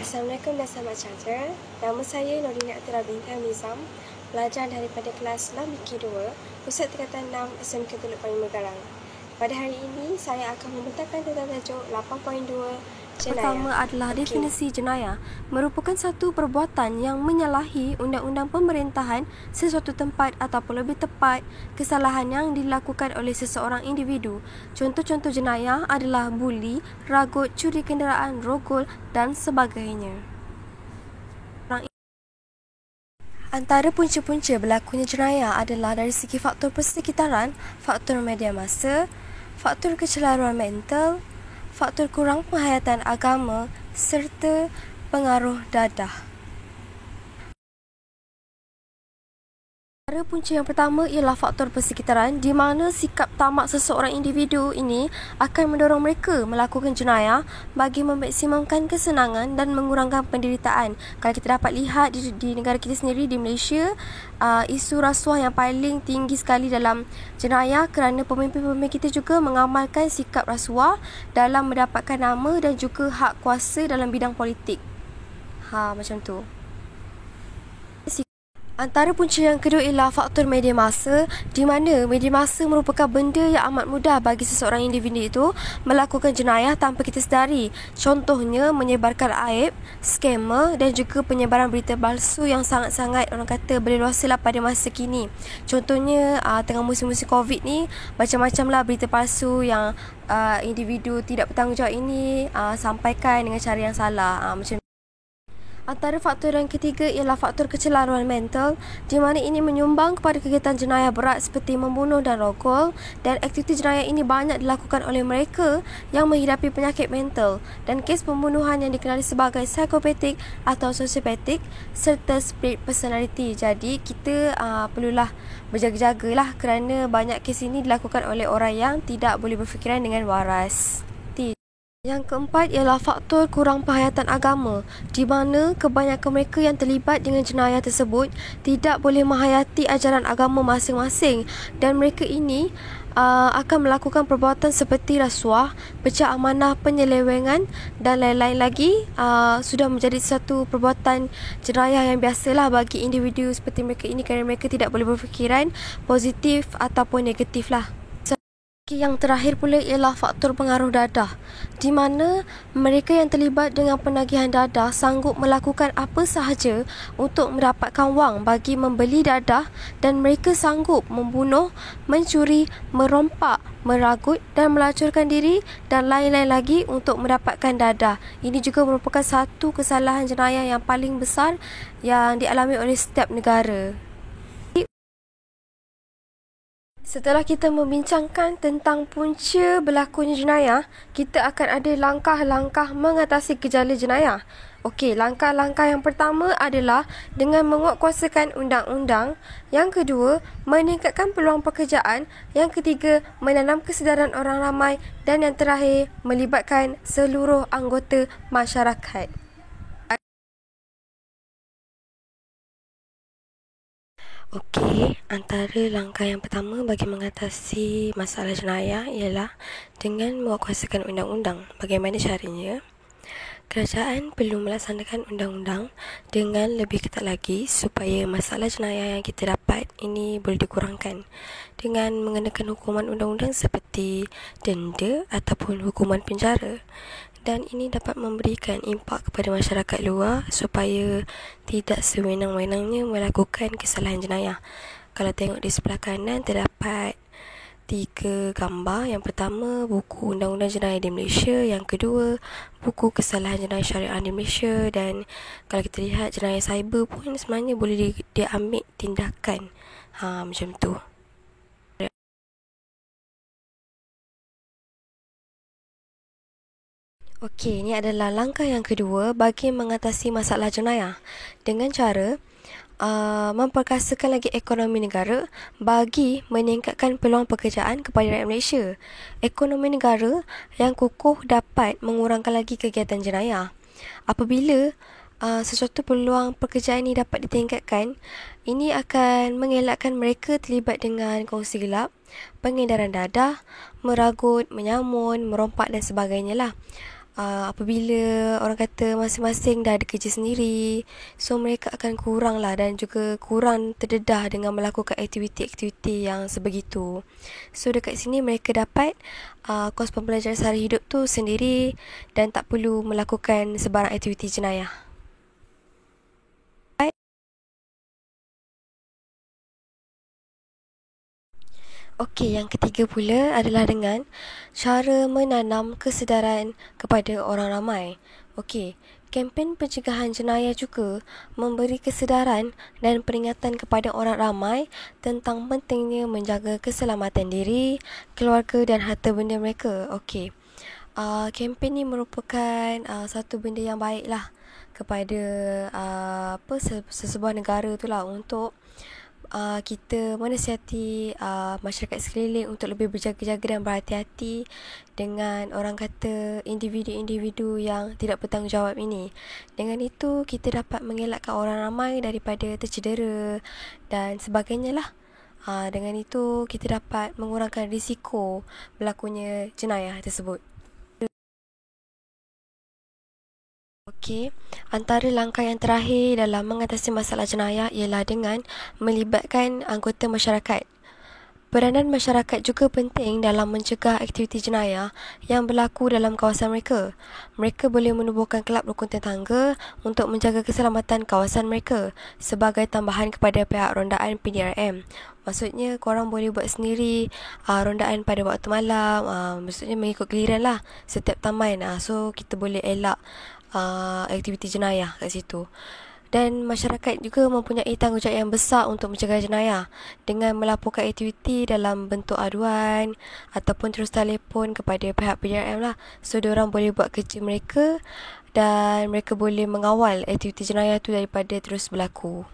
Assalamualaikum dan selamat sejahtera. Nama saya Nordina Atira Bintang Nizam, pelajar daripada kelas Lamiki 2, Pusat Tingkatan 6 SMK Teluk Panjang Megarang. Pada hari ini, saya akan membentangkan tentang tajuk 8.2 jenayah. Pertama adalah definisi jenayah, merupakan satu perbuatan yang menyalahi undang-undang pemerintahan sesuatu tempat ataupun lebih tepat kesalahan yang dilakukan oleh seseorang individu. Contoh-contoh jenayah adalah buli, ragut, curi kenderaan, rogol dan sebagainya. Antara punca-punca berlakunya jenayah adalah dari segi faktor persekitaran, faktor media massa, faktor kecelaruan mental, faktor kurang penghayatan agama serta pengaruh dadah. Antara punca yang pertama ialah faktor persekitaran, di mana sikap tamak seseorang individu ini akan mendorong mereka melakukan jenayah bagi memaksimumkan kesenangan dan mengurangkan penderitaan. Kalau kita dapat lihat di negara kita sendiri, di Malaysia, isu rasuah yang paling tinggi sekali dalam jenayah kerana pemimpin-pemimpin kita juga mengamalkan sikap rasuah dalam mendapatkan nama dan juga hak kuasa dalam bidang politik. Macam tu. Antara punca yang kedua ialah faktor media massa, di mana media massa merupakan benda yang amat mudah bagi seseorang individu itu melakukan jenayah tanpa kita sedari. Contohnya menyebarkan aib, skamer dan juga penyebaran berita palsu yang sangat-sangat orang kata berleluasa pada masa kini. Contohnya tengah musim-musim COVID ni, macam-macam lah berita palsu yang individu tidak bertanggungjawab ini sampaikan dengan cara yang salah. Macam Antara faktor yang ketiga ialah faktor kecelaruan mental, di mana ini menyumbang kepada kegiatan jenayah berat seperti membunuh dan rogol, dan aktiviti jenayah ini banyak dilakukan oleh mereka yang menghidapi penyakit mental, dan kes pembunuhan yang dikenali sebagai psikopatik atau sosiopatik serta split personality. Jadi kita perlulah berjaga-jagalah kerana banyak kes ini dilakukan oleh orang yang tidak boleh berfikiran dengan waras. Yang keempat ialah faktor kurang penghayatan agama, di mana kebanyakan mereka yang terlibat dengan jenayah tersebut tidak boleh menghayati ajaran agama masing-masing, dan mereka ini akan melakukan perbuatan seperti rasuah, pecah amanah, penyelewengan dan lain-lain lagi. Sudah menjadi satu perbuatan jenayah yang biasalah bagi individu seperti mereka ini kerana mereka tidak boleh berfikiran positif ataupun negatif lah. Yang terakhir pula ialah faktor pengaruh dadah, di mana mereka yang terlibat dengan penagihan dadah sanggup melakukan apa sahaja untuk mendapatkan wang bagi membeli dadah, dan mereka sanggup membunuh, mencuri, merompak, meragut dan melacurkan diri dan lain-lain lagi untuk mendapatkan dadah. Ini juga merupakan satu kesalahan jenayah yang paling besar yang dialami oleh setiap negara. Setelah kita membincangkan tentang punca berlakunya jenayah, kita akan ada langkah-langkah mengatasi gejala jenayah. Okey, langkah-langkah yang pertama adalah dengan menguatkuasakan undang-undang. Yang kedua, meningkatkan peluang pekerjaan. Yang ketiga, menanam kesedaran orang ramai. Dan yang terakhir, melibatkan seluruh anggota masyarakat. Okey, antara langkah yang pertama bagi mengatasi masalah jenayah ialah dengan menguatkuasakan undang-undang. Bagaimana caranya? Kerajaan perlu melaksanakan undang-undang dengan lebih ketat lagi supaya masalah jenayah yang kita dapat ini boleh dikurangkan dengan mengenakan hukuman undang-undang seperti denda ataupun hukuman penjara. Dan ini dapat memberikan impak kepada masyarakat luar supaya tidak sewenang-wenangnya melakukan kesalahan jenayah. Kalau tengok di sebelah kanan terdapat 3 gambar. Yang pertama, buku Undang-Undang Jenayah di Malaysia. Yang kedua, buku Kesalahan Jenayah Syariah di Malaysia. Dan kalau kita lihat jenayah cyber pun sebenarnya boleh diambil tindakan. Macam tu. Okey, ini adalah langkah yang kedua bagi mengatasi masalah jenayah dengan cara memperkasakan lagi ekonomi negara bagi meningkatkan peluang pekerjaan kepada rakyat Malaysia. Ekonomi negara yang kukuh dapat mengurangkan lagi kegiatan jenayah. Apabila sesuatu peluang pekerjaan ini dapat ditingkatkan, ini akan mengelakkan mereka terlibat dengan kongsi gelap, pengedaran dadah, meragut, menyamun, merompak dan sebagainya lah. apabila orang kata masing-masing dah ada kerja sendiri, so mereka akan kurang lah dan juga kurang terdedah dengan melakukan aktiviti-aktiviti yang sebegitu. So dekat sini mereka dapat kos pembelajaran sehari hidup tu sendiri dan tak perlu melakukan sebarang aktiviti jenayah. Okey, yang ketiga pula adalah dengan cara menanam kesedaran kepada orang ramai. Okey, kempen pencegahan jenayah juga memberi kesedaran dan peringatan kepada orang ramai tentang pentingnya menjaga keselamatan diri, keluarga dan harta benda mereka. Okey, kempen ni merupakan satu benda yang baik lah kepada sesebuah negara tu lah untuk kita menasihati masyarakat sekeliling untuk lebih berjaga-jaga dan berhati-hati dengan orang kata individu-individu yang tidak bertanggungjawab ini. Dengan itu, kita dapat mengelakkan orang ramai daripada tercedera dan sebagainya lah. Dengan itu, kita dapat mengurangkan risiko berlakunya jenayah tersebut. Okey, antara langkah yang terakhir dalam mengatasi masalah jenayah ialah dengan melibatkan anggota masyarakat. Peranan masyarakat juga penting dalam mencegah aktiviti jenayah yang berlaku dalam kawasan mereka. Mereka boleh menubuhkan kelab rukun tetangga untuk menjaga keselamatan kawasan mereka sebagai tambahan kepada pihak rondaan PDRM. Maksudnya korang boleh buat sendiri rondaan pada waktu malam, maksudnya mengikut giliran lah setiap taman. So kita boleh elak aktiviti jenayah kat situ. Dan masyarakat juga mempunyai tanggungjawab yang besar untuk mencegah jenayah dengan melaporkan aktiviti dalam bentuk aduan ataupun terus telefon kepada pihak PDRM lah. So diorang boleh buat kerja mereka dan mereka boleh mengawal aktiviti jenayah tu daripada terus berlaku.